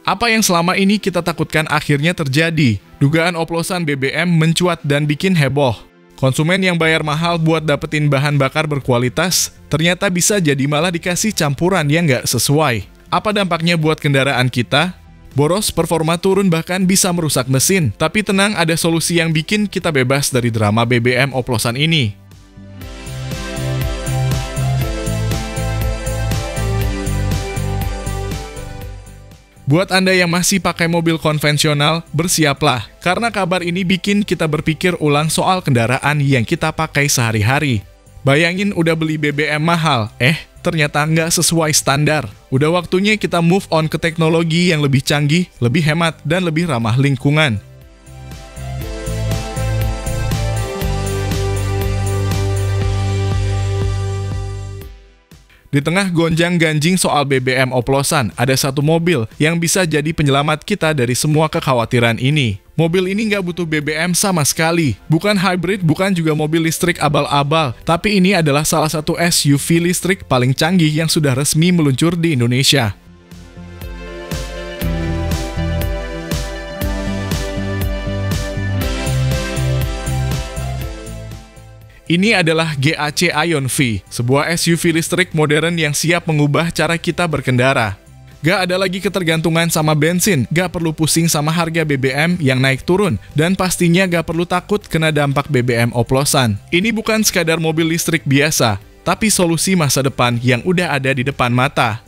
Apa yang selama ini kita takutkan akhirnya terjadi. Dugaan oplosan BBM mencuat dan bikin heboh. Konsumen yang bayar mahal buat dapetin bahan bakar berkualitas, ternyata bisa jadi malah dikasih campuran yang nggak sesuai. Apa dampaknya buat kendaraan kita? Boros, performa turun, bahkan bisa merusak mesin. Tapi tenang, ada solusi yang bikin kita bebas dari drama BBM oplosan ini. Buat Anda yang masih pakai mobil konvensional, bersiaplah, karena kabar ini bikin kita berpikir ulang soal kendaraan yang kita pakai sehari-hari. Bayangin udah beli BBM mahal, ternyata nggak sesuai standar. Udah waktunya kita move on ke teknologi yang lebih canggih, lebih hemat, dan lebih ramah lingkungan. Di tengah gonjang-ganjing soal BBM oplosan, ada satu mobil yang bisa jadi penyelamat kita dari semua kekhawatiran ini. Mobil ini nggak butuh BBM sama sekali. Bukan hybrid, bukan juga mobil listrik abal-abal. Tapi ini adalah salah satu SUV listrik paling canggih yang sudah resmi meluncur di Indonesia. Ini adalah GAC Aion V, sebuah SUV listrik modern yang siap mengubah cara kita berkendara. Gak ada lagi ketergantungan sama bensin, gak perlu pusing sama harga BBM yang naik turun, dan pastinya gak perlu takut kena dampak BBM oplosan. Ini bukan sekadar mobil listrik biasa, tapi solusi masa depan yang udah ada di depan mata.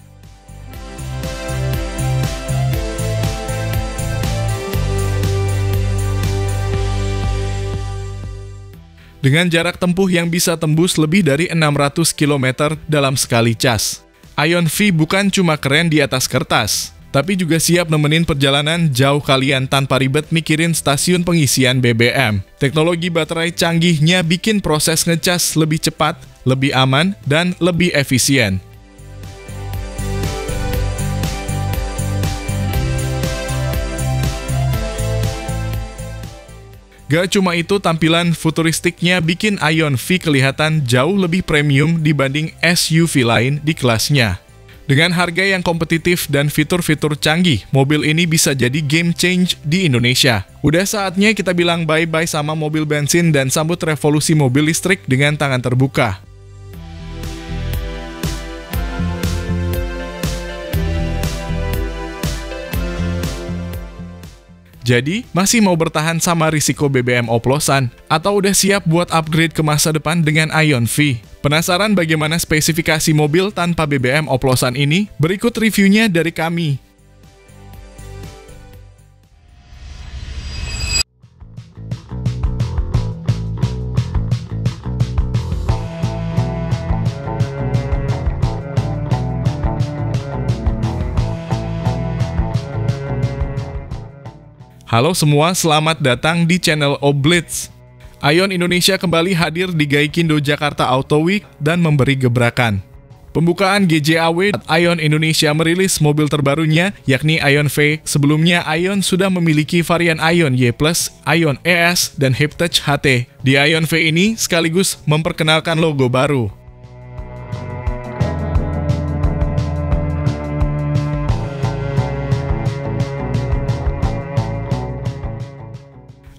Dengan jarak tempuh yang bisa tembus lebih dari 600 km dalam sekali cas. Aion V bukan cuma keren di atas kertas, tapi juga siap nemenin perjalanan jauh kalian tanpa ribet mikirin stasiun pengisian BBM. Teknologi baterai canggihnya bikin proses ngecas lebih cepat, lebih aman, dan lebih efisien. Gak cuma itu, tampilan futuristiknya bikin Aion V kelihatan jauh lebih premium dibanding SUV lain di kelasnya. Dengan harga yang kompetitif dan fitur-fitur canggih, mobil ini bisa jadi game change di Indonesia. Udah saatnya kita bilang bye-bye sama mobil bensin dan sambut revolusi mobil listrik dengan tangan terbuka. Jadi, masih mau bertahan sama risiko BBM oplosan? Atau udah siap buat upgrade ke masa depan dengan Aion V? Penasaran bagaimana spesifikasi mobil tanpa BBM oplosan ini? Berikut reviewnya dari kami. Halo semua, selamat datang di channel Oblitz. Aion Indonesia kembali hadir di Gaikindo Jakarta Auto Week dan memberi gebrakan. Pembukaan GJAW, Aion Indonesia merilis mobil terbarunya, yakni Aion V. Sebelumnya, Aion sudah memiliki varian Aion Y+, Aion ES, dan Hip-Touch HT. Di Aion V ini sekaligus memperkenalkan logo baru.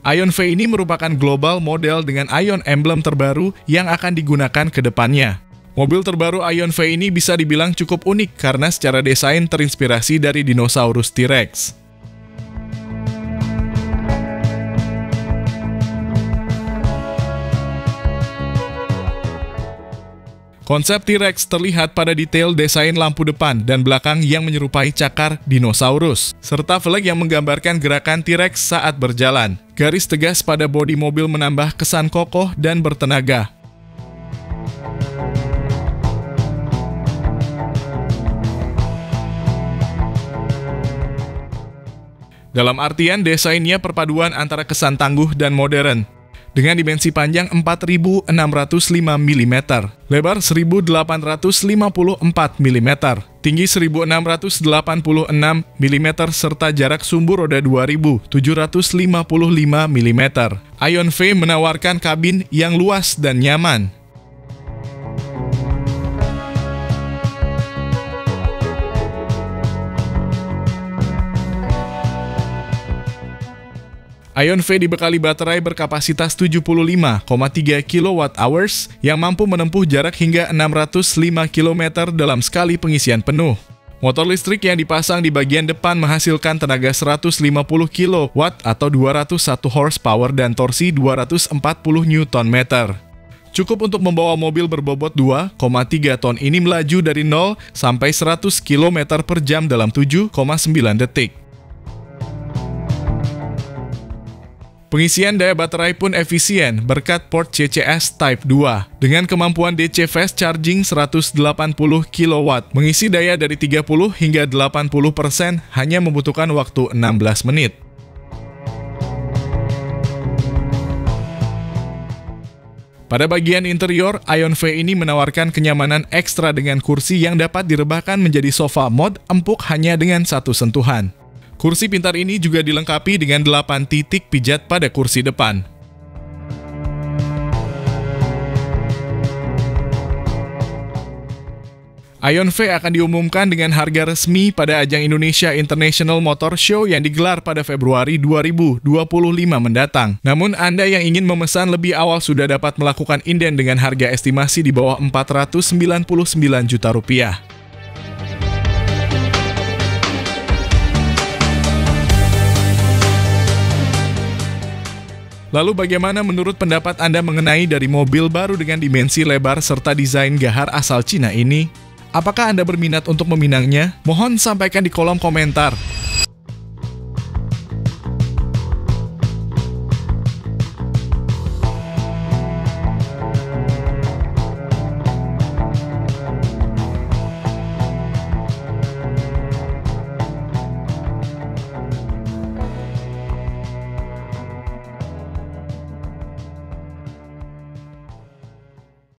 Aion V ini merupakan global model dengan Aion emblem terbaru yang akan digunakan ke depannya. Mobil terbaru Aion V ini bisa dibilang cukup unik karena secara desain terinspirasi dari dinosaurus T-Rex. Konsep T-Rex terlihat pada detail desain lampu depan dan belakang yang menyerupai cakar dinosaurus, serta velg yang menggambarkan gerakan T-Rex saat berjalan. Garis tegas pada bodi mobil menambah kesan kokoh dan bertenaga. Dalam artian, desainnya perpaduan antara kesan tangguh dan modern. Dengan dimensi panjang 4.605 mm, lebar 1.854 mm, tinggi 1.686 mm, serta jarak sumbu roda 2.755 mm. Aion V menawarkan kabin yang luas dan nyaman. Ion V dibekali baterai berkapasitas 75,3 kWh yang mampu menempuh jarak hingga 605 km dalam sekali pengisian penuh. Motor listrik yang dipasang di bagian depan menghasilkan tenaga 150 kW atau 201 horsepower dan torsi 240 Nm. Cukup untuk membawa mobil berbobot 2,3 ton ini melaju dari 0 sampai 100 km per jam dalam 7,9 detik. Pengisian daya baterai pun efisien berkat port CCS Type 2 dengan kemampuan DC fast charging 180 kW. Mengisi daya dari 30 hingga 80% hanya membutuhkan waktu 16 menit. Pada bagian interior, Ion V ini menawarkan kenyamanan ekstra dengan kursi yang dapat direbahkan menjadi sofa mod empuk hanya dengan satu sentuhan. Kursi pintar ini juga dilengkapi dengan 8 titik pijat pada kursi depan. Ion V akan diumumkan dengan harga resmi pada ajang Indonesia International Motor Show yang digelar pada Februari 2025 mendatang. Namun Anda yang ingin memesan lebih awal sudah dapat melakukan inden dengan harga estimasi di bawah Rp499 juta. Lalu bagaimana menurut pendapat Anda mengenai dari mobil baru dengan dimensi lebar serta desain gahar asal Cina ini? Apakah Anda berminat untuk meminangnya? Mohon sampaikan di kolom komentar.